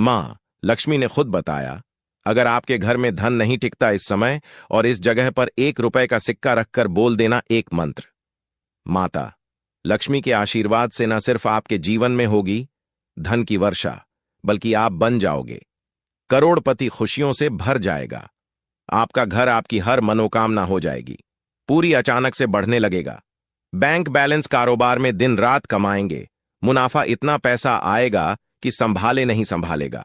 माँ लक्ष्मी ने खुद बताया, अगर आपके घर में धन नहीं टिकता इस समय और इस जगह पर 1 रुपए का सिक्का रखकर बोल देना एक मंत्र। माता लक्ष्मी के आशीर्वाद से न सिर्फ आपके जीवन में होगी धन की वर्षा, बल्कि आप बन जाओगे करोड़पति, खुशियों से भर जाएगा। आपका घर, आपकी हर मनोकामना हो जाएगी पूरी, अचानक से बढ़ने लगेगा। बैंक बैलेंस, कारोबार में दिन रात कमाएंगे, मुनाफा इतना पैसा आएगा कि संभाले नहीं संभालेगा।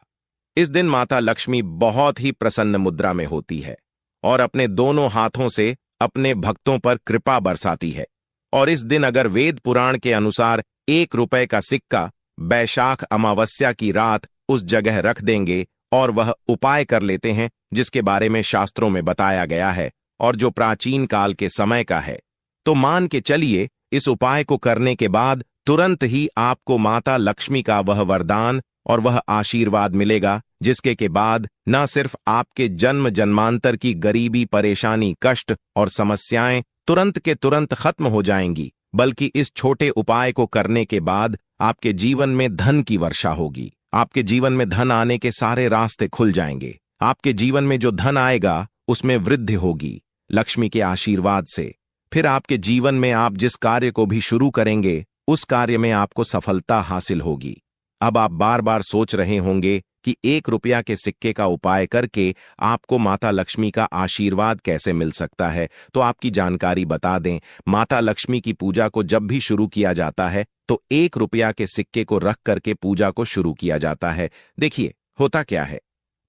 इस दिन माता लक्ष्मी बहुत ही प्रसन्न मुद्रा में होती है और अपने दोनों हाथों से अपने भक्तों पर कृपा बरसाती है। और इस दिन अगर वेद पुराण के अनुसार 1 रुपए का सिक्का बैशाख अमावस्या की रात उस जगह रख देंगे और वह उपाय कर लेते हैं जिसके बारे में शास्त्रों में बताया गया है और जो प्राचीन काल के समय का है, तो मान के चलिए इस उपाय को करने के बाद तुरंत ही आपको माता लक्ष्मी का वह वरदान और वह आशीर्वाद मिलेगा, जिसके के बाद न सिर्फ आपके जन्म जन्मांतर की गरीबी, परेशानी, कष्ट और समस्याएं तुरंत के तुरंत खत्म हो जाएंगी, बल्कि इस छोटे उपाय को करने के बाद आपके जीवन में धन की वर्षा होगी। आपके जीवन में धन आने के सारे रास्ते खुल जाएंगे। आपके जीवन में जो धन आएगा उसमें वृद्धि होगी लक्ष्मी के आशीर्वाद से। फिर आपके जीवन में आप जिस कार्य को भी शुरू करेंगे उस कार्य में आपको सफलता हासिल होगी। अब आप बार बार सोच रहे होंगे कि 1 रुपया के सिक्के का उपाय करके आपको माता लक्ष्मी का आशीर्वाद कैसे मिल सकता है, तो आपकी जानकारी बता दें। माता लक्ष्मी की पूजा को जब भी शुरू किया जाता है तो 1 रुपया के सिक्के को रख करके पूजा को शुरू किया जाता है। देखिए होता क्या है,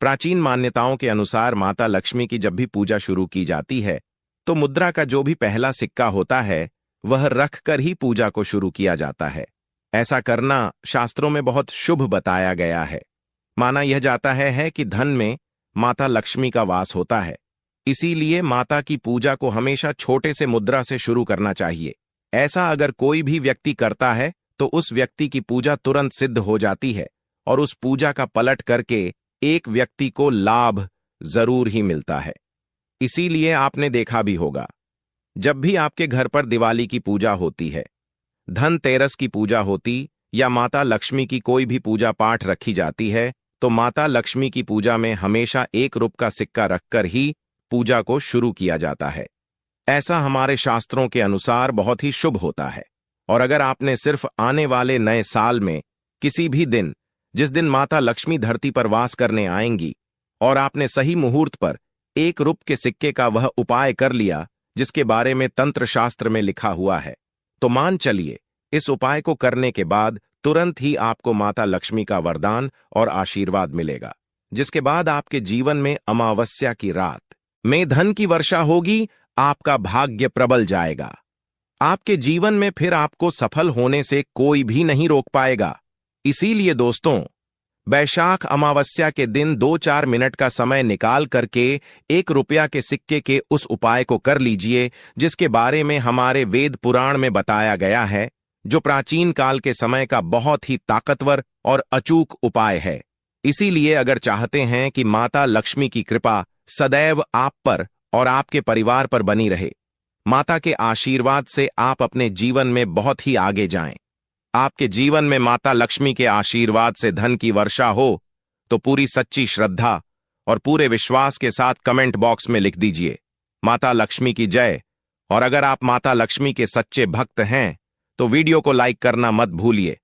प्राचीन मान्यताओं के अनुसार माता लक्ष्मी की जब भी पूजा शुरू की जाती है तो मुद्रा का जो भी पहला सिक्का होता है वह रख कर ही पूजा को शुरू किया जाता है। ऐसा करना शास्त्रों में बहुत शुभ बताया गया है। माना यह जाता है कि धन में माता लक्ष्मी का वास होता है, इसीलिए माता की पूजा को हमेशा छोटे से मुद्रा से शुरू करना चाहिए। ऐसा अगर कोई भी व्यक्ति करता है तो उस व्यक्ति की पूजा तुरंत सिद्ध हो जाती है और उस पूजा का पलट करके एक व्यक्ति को लाभ जरूर ही मिलता है। इसीलिए आपने देखा भी होगा, जब भी आपके घर पर दिवाली की पूजा होती है, धनतेरस की पूजा होती या माता लक्ष्मी की कोई भी पूजा पाठ रखी जाती है, तो माता लक्ष्मी की पूजा में हमेशा 1 रुपए का सिक्का रखकर ही पूजा को शुरू किया जाता है। ऐसा हमारे शास्त्रों के अनुसार बहुत ही शुभ होता है। और अगर आपने सिर्फ आने वाले नए साल में किसी भी दिन, जिस दिन माता लक्ष्मी धरती पर वास करने आएंगी, और आपने सही मुहूर्त पर 1 रुपए के सिक्के का वह उपाय कर लिया जिसके बारे में तंत्र शास्त्र में लिखा हुआ है, तो मान चलिए इस उपाय को करने के बाद तुरंत ही आपको माता लक्ष्मी का वरदान और आशीर्वाद मिलेगा, जिसके बाद आपके जीवन में अमावस्या की रात में धन की वर्षा होगी। आपका भाग्य प्रबल जाएगा। आपके जीवन में फिर आपको सफल होने से कोई भी नहीं रोक पाएगा। इसीलिए दोस्तों, बैशाख अमावस्या के दिन 2-4 मिनट का समय निकाल करके 1 रुपया के सिक्के के उस उपाय को कर लीजिए, जिसके बारे में हमारे वेद पुराण में बताया गया है, जो प्राचीन काल के समय का बहुत ही ताकतवर और अचूक उपाय है। इसीलिए अगर चाहते हैं कि माता लक्ष्मी की कृपा सदैव आप पर और आपके परिवार पर बनी रहे, माता के आशीर्वाद से आप अपने जीवन में बहुत ही आगे जाएं, आपके जीवन में माता लक्ष्मी के आशीर्वाद से धन की वर्षा हो, तो पूरी सच्ची श्रद्धा और पूरे विश्वास के साथ कमेंट बॉक्स में लिख दीजिए, माता लक्ष्मी की जय। और अगर आप माता लक्ष्मी के सच्चे भक्त हैं तो वीडियो को लाइक करना मत भूलिए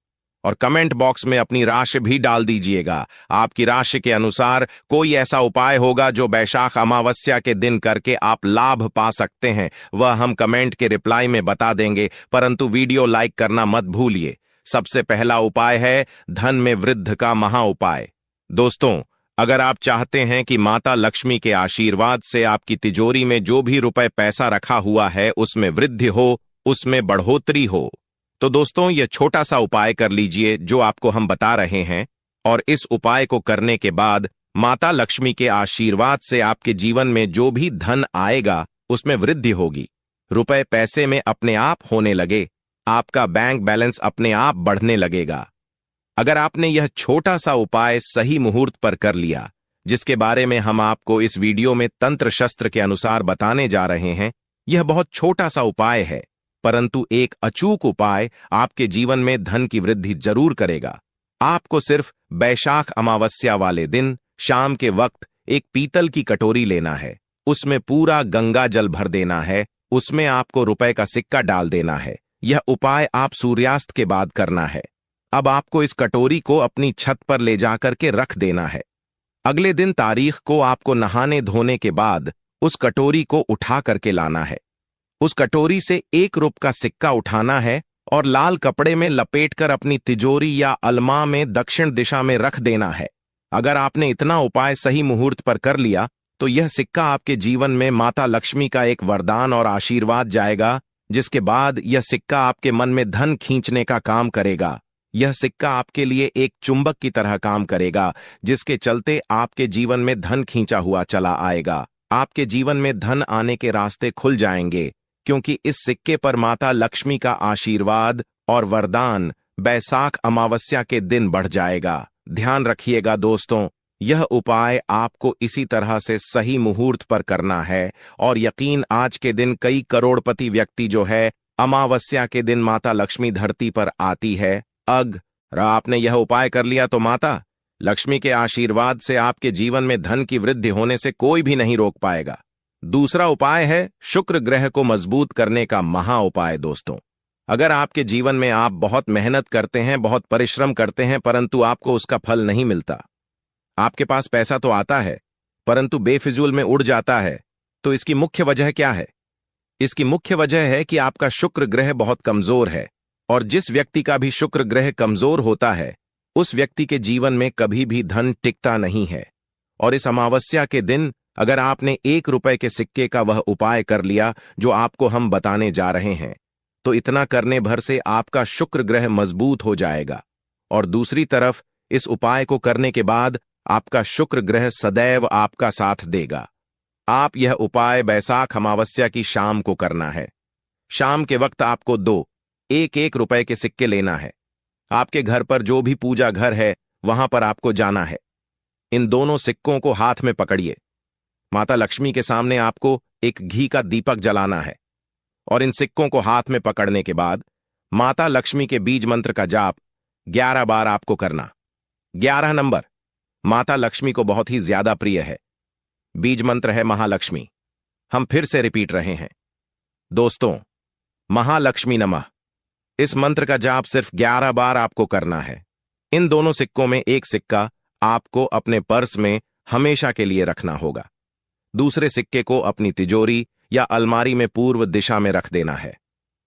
और कमेंट बॉक्स में अपनी राशि भी डाल दीजिएगा। आपकी राशि के अनुसार कोई ऐसा उपाय होगा जो बैशाख अमावस्या के दिन करके आप लाभ पा सकते हैं, वह हम कमेंट के रिप्लाई में बता देंगे, परंतु वीडियो लाइक करना मत भूलिए। सबसे पहला उपाय है धन में वृद्धि का महा उपाय। दोस्तों, अगर आप चाहते हैं कि माता लक्ष्मी के आशीर्वाद से आपकी तिजोरी में जो भी रुपए पैसा रखा हुआ है उसमें वृद्धि हो, उसमें बढ़ोतरी हो, तो दोस्तों यह छोटा सा उपाय कर लीजिए जो आपको हम बता रहे हैं। और इस उपाय को करने के बाद माता लक्ष्मी के आशीर्वाद से आपके जीवन में जो भी धन आएगा उसमें वृद्धि होगी, रुपए पैसे में अपने आप होने लगे, आपका बैंक बैलेंस अपने आप बढ़ने लगेगा। अगर आपने यह छोटा सा उपाय सही मुहूर्त पर कर लिया, जिसके बारे में हम आपको इस वीडियो में तंत्र शस्त्र के अनुसार बताने जा रहे हैं, यह बहुत छोटा सा उपाय है, परंतु एक अचूक उपाय आपके जीवन में धन की वृद्धि जरूर करेगा। आपको सिर्फ बैशाख अमावस्या वाले दिन शाम के वक्त एक पीतल की कटोरी लेना है, उसमें पूरा गंगा जल भर देना है, उसमें आपको रुपए का सिक्का डाल देना है। यह उपाय आप सूर्यास्त के बाद करना है। अब आपको इस कटोरी को अपनी छत पर ले जाकर के रख देना है। अगले दिन तारीख को आपको नहाने धोने के बाद उस कटोरी को उठा करके लाना है। उस कटोरी से 1 रुपए का सिक्का उठाना है और लाल कपड़े में लपेटकर अपनी तिजोरी या अलमा में दक्षिण दिशा में रख देना है। अगर आपने इतना उपाय सही मुहूर्त पर कर लिया तो यह सिक्का आपके जीवन में माता लक्ष्मी का एक वरदान और आशीर्वाद जाएगा, जिसके बाद यह सिक्का आपके मन में धन खींचने का काम करेगा। यह सिक्का आपके लिए एक चुंबक की तरह काम करेगा, जिसके चलते आपके जीवन में धन खींचा हुआ चला आएगा। आपके जीवन में धन आने के रास्ते खुल जाएंगे, क्योंकि इस सिक्के पर माता लक्ष्मी का आशीर्वाद और वरदान बैसाख अमावस्या के दिन बढ़ जाएगा। ध्यान रखिएगा दोस्तों, यह उपाय आपको इसी तरह से सही मुहूर्त पर करना है। और यकीन, आज के दिन कई करोड़पति व्यक्ति जो है अमावस्या के दिन माता लक्ष्मी धरती पर आती है। अगर आपने यह उपाय कर लिया तो माता लक्ष्मी के आशीर्वाद से आपके जीवन में धन की वृद्धि होने से कोई भी नहीं रोक पाएगा। दूसरा उपाय है शुक्र ग्रह को मजबूत करने का महा उपाय। दोस्तों, अगर आपके जीवन में आप बहुत मेहनत करते हैं, बहुत परिश्रम करते हैं, परंतु आपको उसका फल नहीं मिलता, आपके पास पैसा तो आता है परंतु बेफिजूल में उड़ जाता है, तो इसकी मुख्य वजह क्या है? इसकी मुख्य वजह है कि आपका शुक्र ग्रह बहुत कमजोर है। और जिस व्यक्ति का भी शुक्र ग्रह कमजोर होता है, उस व्यक्ति के जीवन में कभी भी धन टिकता नहीं है। और इस अमावस्या के दिन अगर आपने 1 रुपए के सिक्के का वह उपाय कर लिया जो आपको हम बताने जा रहे हैं, तो इतना करने भर से आपका शुक्र ग्रह मजबूत हो जाएगा। और दूसरी तरफ इस उपाय को करने के बाद आपका शुक्र ग्रह सदैव आपका साथ देगा। आप यह उपाय बैसाख अमावस्या की शाम को करना है। शाम के वक्त आपको 2 1-1 रुपए के सिक्के लेना है। आपके घर पर जो भी पूजा घर है वहां पर आपको जाना है। इन दोनों सिक्कों को हाथ में पकड़िए। माता लक्ष्मी के सामने आपको एक घी का दीपक जलाना है और इन सिक्कों को हाथ में पकड़ने के बाद माता लक्ष्मी के बीज मंत्र का जाप 11 बार आपको करना। 11 नंबर माता लक्ष्मी को बहुत ही ज्यादा प्रिय है। बीज मंत्र है महालक्ष्मी। हम फिर से रिपीट रहे हैं दोस्तों, महालक्ष्मी नमः। इस मंत्र का जाप सिर्फ 11 बार आपको करना है। इन दोनों सिक्कों में एक सिक्का आपको अपने पर्स में हमेशा के लिए रखना होगा। दूसरे सिक्के को अपनी तिजोरी या अलमारी में पूर्व दिशा में रख देना है।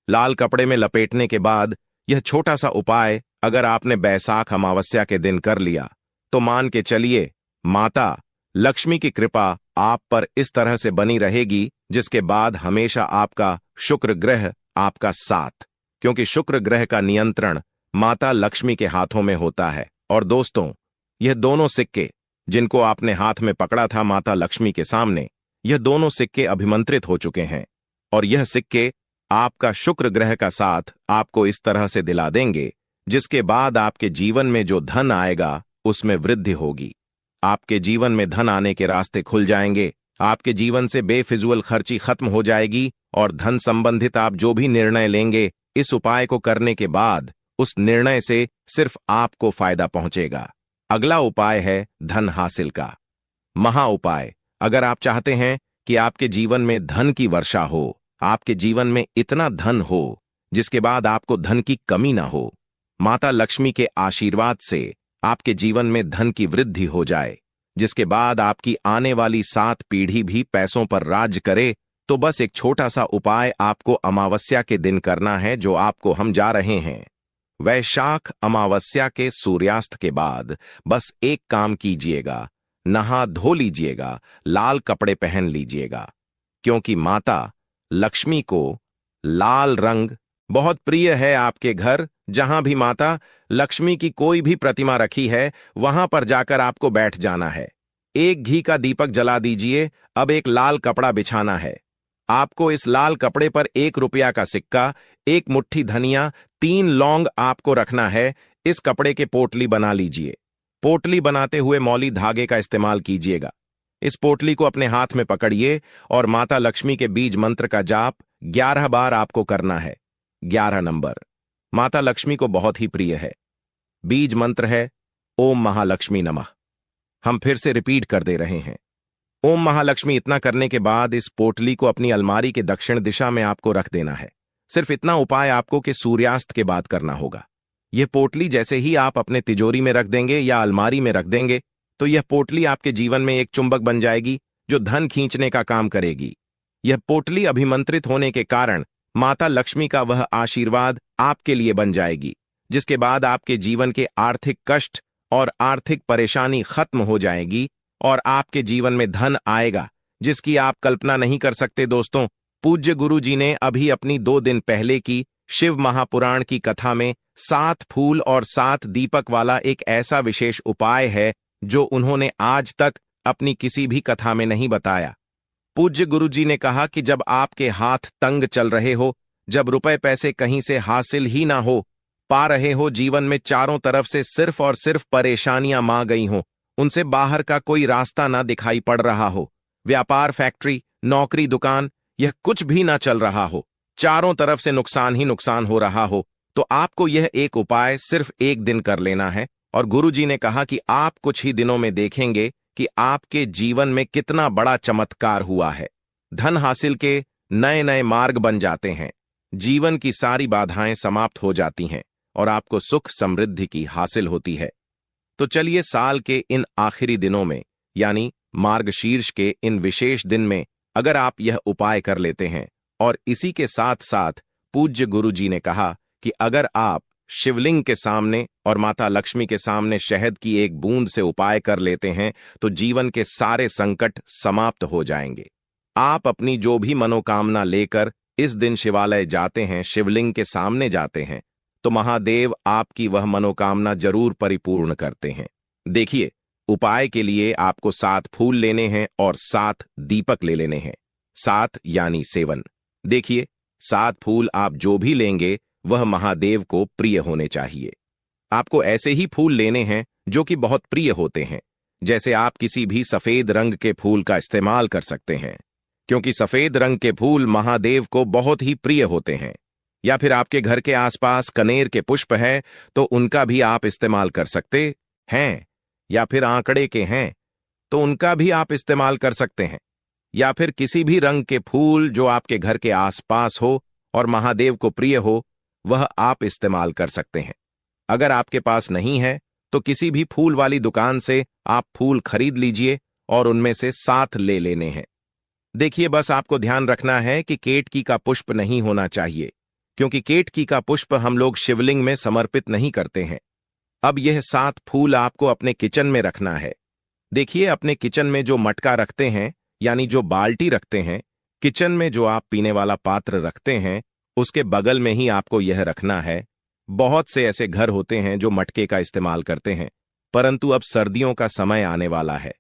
लाल कपड़े में लपेटने के बाद यह छोटा सा उपाय अगर आपने बैसाख अमावस्या के दिन कर लिया तो मान के चलिए माता लक्ष्मी की कृपा आप पर इस तरह से बनी रहेगी, जिसके बाद हमेशा आपका शुक्र ग्रह आपका साथ, क्योंकि शुक्र ग्रह का नियंत्रण माता लक्ष्मी के हाथों में होता है। और दोस्तों, यह दोनों सिक्के जिनको आपने हाथ में पकड़ा था माता लक्ष्मी के सामने, यह दोनों सिक्के अभिमंत्रित हो चुके हैं। और यह सिक्के आपका शुक्र ग्रह का साथ आपको इस तरह से दिला देंगे, जिसके बाद आपके जीवन में जो धन आएगा उसमें वृद्धि होगी। आपके जीवन में धन आने के रास्ते खुल जाएंगे। आपके जीवन से बेफिजूल खर्ची खत्म हो जाएगी और धन संबंधित आप जो भी निर्णय लेंगे इस उपाय को करने के बाद उस निर्णय से सिर्फ आपको फायदा पहुंचेगा। अगला उपाय है धन हासिल का महा उपाय। अगर आप चाहते हैं कि आपके जीवन में धन की वर्षा हो, आपके जीवन में इतना धन हो जिसके बाद आपको धन की कमी ना हो, माता लक्ष्मी के आशीर्वाद से आपके जीवन में धन की वृद्धि हो जाए, जिसके बाद आपकी आने वाली 7 पीढ़ी भी पैसों पर राज करे, तो बस एक छोटा सा उपाय आपको अमावस्या के दिन करना है, जो आपको हम जा रहे हैं। वैशाख अमावस्या के सूर्यास्त के बाद बस एक काम कीजिएगा, नहा धो लीजिएगा, लाल कपड़े पहन लीजिएगा, क्योंकि माता लक्ष्मी को लाल रंग बहुत प्रिय है। आपके घर जहां भी माता लक्ष्मी की कोई भी प्रतिमा रखी है वहां पर जाकर आपको बैठ जाना है। एक घी का दीपक जला दीजिए। अब एक लाल कपड़ा बिछाना है। आपको इस लाल कपड़े पर 1 रुपया का सिक्का, 1 मुट्ठी धनिया, 3 लौंग आपको रखना है। इस कपड़े के पोटली बना लीजिए। पोटली बनाते हुए मौली धागे का इस्तेमाल कीजिएगा। इस पोटली को अपने हाथ में पकड़िए और माता लक्ष्मी के बीज मंत्र का जाप 11 बार आपको करना है। 11 नंबर माता लक्ष्मी को बहुत ही प्रिय है। बीज मंत्र है ओम महालक्ष्मी नमः। हम फिर से रिपीट कर दे रहे हैं। ओम महालक्ष्मी। इतना करने के बाद इस पोटली को अपनी अलमारी के दक्षिण दिशा में आपको रख देना है। सिर्फ इतना उपाय आपको कि सूर्यास्त के बाद करना होगा। यह पोटली जैसे ही आप अपने तिजोरी में रख देंगे या अलमारी में रख देंगे तो यह पोटली आपके जीवन में एक चुंबक बन जाएगी जो धन खींचने का काम करेगी। यह पोटली अभिमंत्रित होने के कारण माता लक्ष्मी का वह आशीर्वाद आपके लिए बन जाएगी, जिसके बाद आपके जीवन के आर्थिक कष्ट और आर्थिक परेशानी खत्म हो जाएगी और आपके जीवन में धन आएगा जिसकी आप कल्पना नहीं कर सकते। दोस्तों, पूज्य गुरु जी ने अभी अपनी 2 दिन पहले की शिव महापुराण की कथा में 7 फूल और 7 दीपक वाला एक ऐसा विशेष उपाय है जो उन्होंने आज तक अपनी किसी भी कथा में नहीं बताया। पूज्य गुरु जी ने कहा कि जब आपके हाथ तंग चल रहे हो, जब रुपए पैसे कहीं से हासिल ही ना हो पा रहे हो, जीवन में चारों तरफ से सिर्फ और सिर्फ परेशानियां मा गई हो, उनसे बाहर का कोई रास्ता ना दिखाई पड़ रहा हो, व्यापार, फैक्ट्री, नौकरी, दुकान, यह कुछ भी ना चल रहा हो, चारों तरफ से नुकसान ही नुकसान हो रहा हो, तो आपको यह एक उपाय सिर्फ 1 दिन कर लेना है। और गुरुजी ने कहा कि आप कुछ ही दिनों में देखेंगे कि आपके जीवन में कितना बड़ा चमत्कार हुआ है। धन हासिल के नए नए मार्ग बन जाते हैं, जीवन की सारी बाधाएं समाप्त हो जाती हैं और आपको सुख समृद्धि की हासिल होती है। तो चलिए, साल के इन आखिरी दिनों में यानी मार्गशीर्ष के इन विशेष दिन में अगर आप यह उपाय कर लेते हैं, और इसी के साथ साथ पूज्य गुरु जी ने कहा कि अगर आप शिवलिंग के सामने और माता लक्ष्मी के सामने शहद की एक बूंद से उपाय कर लेते हैं तो जीवन के सारे संकट समाप्त हो जाएंगे। आप अपनी जो भी मनोकामना लेकर इस दिन शिवालय जाते हैं, शिवलिंग के सामने जाते हैं, तो महादेव आपकी वह मनोकामना जरूर परिपूर्ण करते हैं। देखिए, उपाय के लिए आपको 7 फूल लेने हैं और 7 दीपक ले लेने हैं। 7 यानी 7। देखिए, 7 फूल आप जो भी लेंगे वह महादेव को प्रिय होने चाहिए। आपको ऐसे ही फूल लेने हैं जो कि बहुत प्रिय होते हैं। जैसे आप किसी भी सफेद रंग के फूल का इस्तेमाल कर सकते हैं, क्योंकि सफेद रंग के फूल महादेव को बहुत ही प्रिय होते हैं। या फिर आपके घर के आसपास कनेर के पुष्प है तो उनका भी आप इस्तेमाल कर सकते हैं। या फिर आंकड़े के हैं तो उनका भी आप इस्तेमाल कर सकते हैं। या फिर किसी भी रंग के फूल जो आपके घर के आसपास हो और महादेव को प्रिय हो, वह आप इस्तेमाल कर सकते हैं। अगर आपके पास नहीं है तो किसी भी फूल वाली दुकान से आप फूल खरीद लीजिए और उनमें से 7 ले लेने हैं। देखिए, बस आपको ध्यान रखना है कि केतकी का पुष्प नहीं होना चाहिए, क्योंकि केतकी का पुष्प हम लोग शिवलिंग में समर्पित नहीं करते हैं। अब यह 7 फूल आपको अपने किचन में रखना है। देखिए, अपने किचन में जो मटका रखते हैं यानी जो बाल्टी रखते हैं, किचन में जो आप पीने वाला पात्र रखते हैं, उसके बगल में ही आपको यह रखना है। बहुत से ऐसे घर होते हैं जो मटके का इस्तेमाल करते हैं, परंतु अब सर्दियों का समय आने वाला है,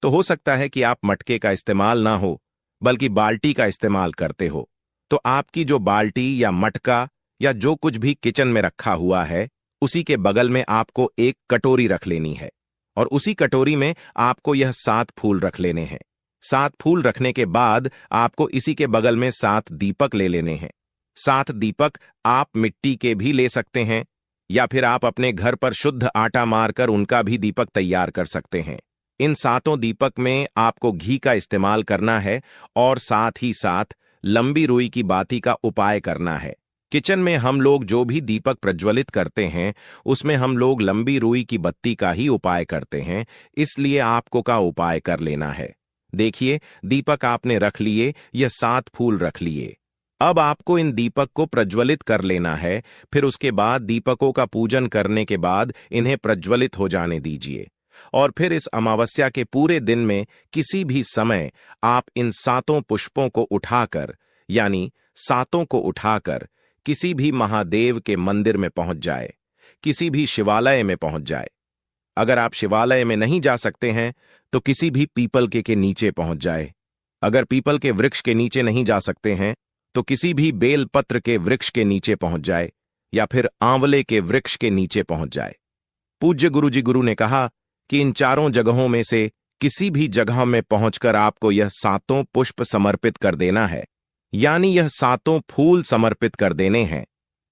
तो हो सकता है कि आप मटके का इस्तेमाल ना हो बल्कि बाल्टी का इस्तेमाल करते हो। तो आपकी जो बाल्टी या मटका या जो कुछ भी किचन में रखा हुआ है, उसी के बगल में आपको एक कटोरी रख लेनी है और उसी कटोरी में आपको यह 7 फूल रख लेने हैं। 7 फूल रखने के बाद आपको इसी के बगल में 7 दीपक ले लेने हैं। 7 दीपक आप मिट्टी के भी ले सकते हैं या फिर आप अपने घर पर शुद्ध आटा मारकर उनका भी दीपक तैयार कर सकते हैं। इन 7 दीपक में आपको घी का इस्तेमाल करना है और साथ ही साथ लंबी रुई की बाती का उपाय करना है। किचन में हम लोग जो भी दीपक प्रज्वलित करते हैं उसमें हम लोग लंबी रुई की बत्ती का ही उपाय करते हैं, इसलिए आपको का उपाय कर लेना है। देखिए, दीपक आपने रख लिए, यह 7 फूल रख लिए। अब आपको इन दीपक को प्रज्वलित कर लेना है। फिर उसके बाद दीपकों का पूजन करने के बाद इन्हें प्रज्वलित हो जाने दीजिए और फिर इस अमावस्या के पूरे दिन में किसी भी समय आप इन 7 पुष्पों को उठाकर यानी 7 को उठाकर किसी भी महादेव के मंदिर में पहुंच जाए, किसी भी शिवालय में पहुंच जाए। अगर आप शिवालय में नहीं जा सकते हैं तो किसी भी पीपल के नीचे पहुंच जाए। अगर पीपल के वृक्ष के नीचे नहीं जा सकते हैं तो किसी भी बेलपत्र के वृक्ष के नीचे पहुंच जाए या फिर आंवले के वृक्ष के नीचे पहुंच जाए। पूज्य गुरु ने कहा कि इन 4 जगहों में से किसी भी जगह में पहुंचकर आपको यह 7 पुष्प समर्पित कर देना है, यानी यह 7 फूल समर्पित कर देने हैं।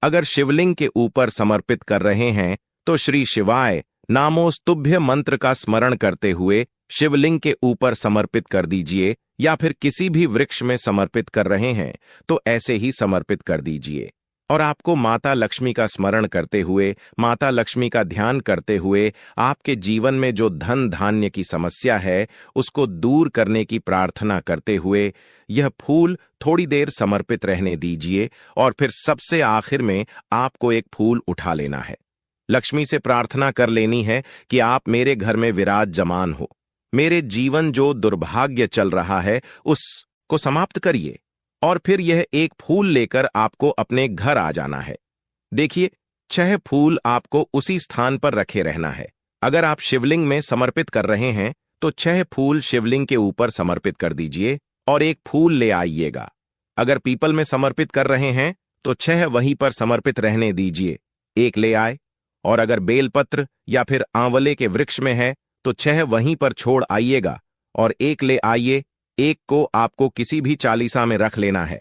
अगर शिवलिंग के ऊपर समर्पित कर रहे हैं तो श्री शिवाय नामोस्तुभ्य मंत्र का स्मरण करते हुए शिवलिंग के ऊपर समर्पित कर दीजिए, या फिर किसी भी वृक्ष में समर्पित कर रहे हैं तो ऐसे ही समर्पित कर दीजिए। और आपको माता लक्ष्मी का स्मरण करते हुए, माता लक्ष्मी का ध्यान करते हुए आपके जीवन में जो धन धान्य की समस्या है उसको दूर करने की प्रार्थना करते हुए यह फूल थोड़ी देर समर्पित रहने दीजिए, और फिर सबसे आखिर में आपको एक फूल उठा लेना है। लक्ष्मी से प्रार्थना कर लेनी है कि आप मेरे घर में विराजमान हो, मेरे जीवन जो दुर्भाग्य चल रहा है उसको समाप्त करिए, और फिर यह एक फूल लेकर आपको अपने घर आ जाना है। देखिए, 6 फूल आपको उसी स्थान पर रखे रहना है। अगर आप शिवलिंग में समर्पित कर रहे हैं तो 6 फूल शिवलिंग के ऊपर समर्पित कर दीजिए और एक फूल ले आइएगा। अगर पीपल में समर्पित कर रहे हैं तो 6 वहीं पर समर्पित रहने दीजिए, एक ले आए। और अगर बेलपत्र या फिर आंवले के वृक्ष में है तो 6 वहीं पर छोड़ आइएगा और एक ले आइए। एक को आपको किसी भी चालीसा में रख लेना है।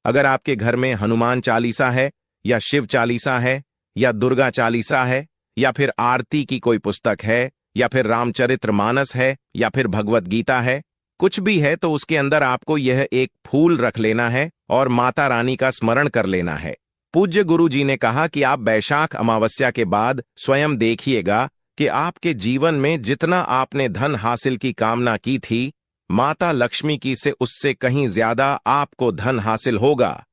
अगर आपके घर में हनुमान चालीसा है या शिव चालीसा है या दुर्गा चालीसा है या फिर आरती की कोई पुस्तक है या फिर रामचरितमानस है या फिर भगवत गीता है, कुछ भी है तो उसके अंदर आपको यह एक फूल रख लेना है और माता रानी का स्मरण कर लेना है। पूज्य गुरु जी ने कहा कि आप बैशाख अमावस्या के बाद स्वयं देखिएगा कि आपके जीवन में जितना आपने धन हासिल की कामना की थी, माता लक्ष्मी की से उससे कहीं ज्यादा आपको धन हासिल होगा।